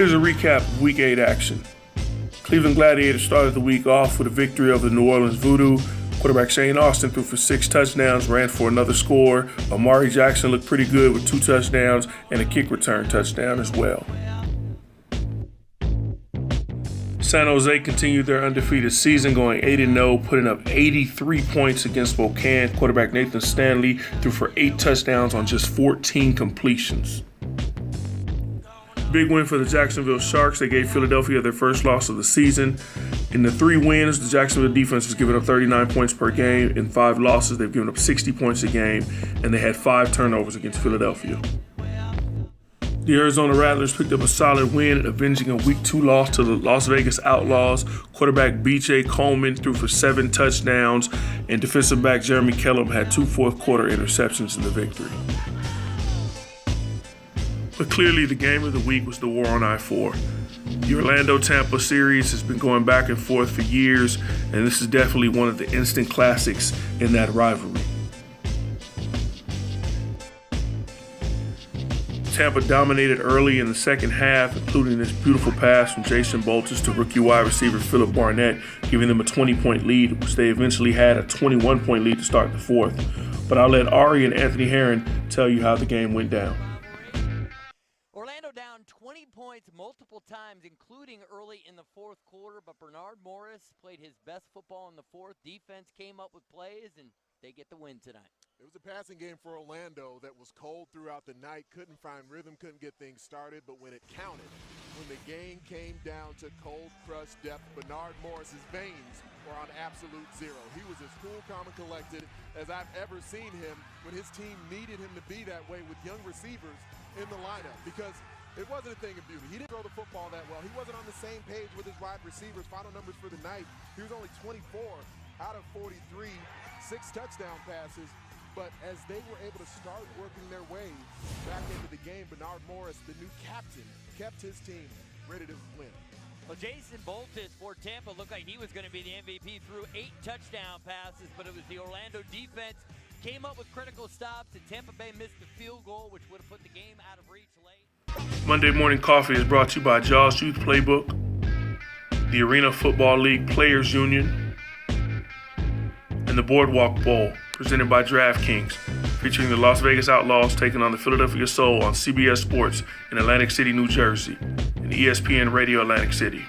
Here's a recap of Week 8 action. Cleveland Gladiators started the week off with a victory over the New Orleans Voodoo. Quarterback Shane Austin threw for 6 touchdowns, ran for another score. Amari Jackson looked pretty good with 2 touchdowns and a kick return touchdown as well. San Jose continued their undefeated season, going 8-0, putting up 83 points against Spokane. Quarterback Nathan Stanley threw for 8 touchdowns on just 14 completions. Big win for the Jacksonville Sharks. They gave Philadelphia their first loss of the season. In the 3 wins, the Jacksonville defense has given up 39 points per game. In 5 losses, they've given up 60 points a game, and they had 5 turnovers against Philadelphia. The Arizona Rattlers picked up a solid win, avenging a Week 2 loss to the Las Vegas Outlaws. Quarterback B.J. Coleman threw for 7 touchdowns, and defensive back Jeremy Kellum had 2 fourth-quarter interceptions in the victory. But clearly, the game of the week was the war on I-4. The Orlando-Tampa series has been going back and forth for years, and this is definitely one of the instant classics in that rivalry. Tampa dominated early in the second half, including this beautiful pass from Jason Boltis to rookie wide receiver Philip Barnett, giving them a 20-point lead, which they eventually had a 21-point lead to start the fourth. But I'll let Ari and Anthony Herron tell you how the game went down. Orlando down 20 points multiple times, including early in the fourth quarter, but Bernard Morris played his best football in the fourth. Defense came up with plays, and they get the win tonight. It was a passing game for Orlando that was cold throughout the night, couldn't find rhythm, couldn't get things started, but when it counted, when the game came down to cold crush depth, Bernard Morris's veins were on absolute zero. He was as cool, calm, and collected as I've ever seen him when his team needed him to be that way with young receivers in the lineup, because it wasn't a thing of beauty. He didn't throw the football that well. He wasn't on the same page with his wide receivers. Final numbers for the night, he was only 24 out of 43, 6 touchdown passes. But as they were able to start working their way back into the game, Bernard Morris, the new captain, kept his team ready to win. Well, Jason Boltis for Tampa looked like he was going to be the MVP, threw 8 touchdown passes, but it was the Orlando defense came up with critical stops, and Tampa Bay missed the field goal, which would have put the game out of reach late. Monday Morning Coffee is brought to you by Jaws Youth Playbook, the Arena Football League Players Union, and the Boardwalk Bowl, presented by DraftKings, featuring the Las Vegas Outlaws taking on the Philadelphia Soul on CBS Sports in Atlantic City, New Jersey, and ESPN Radio Atlantic City.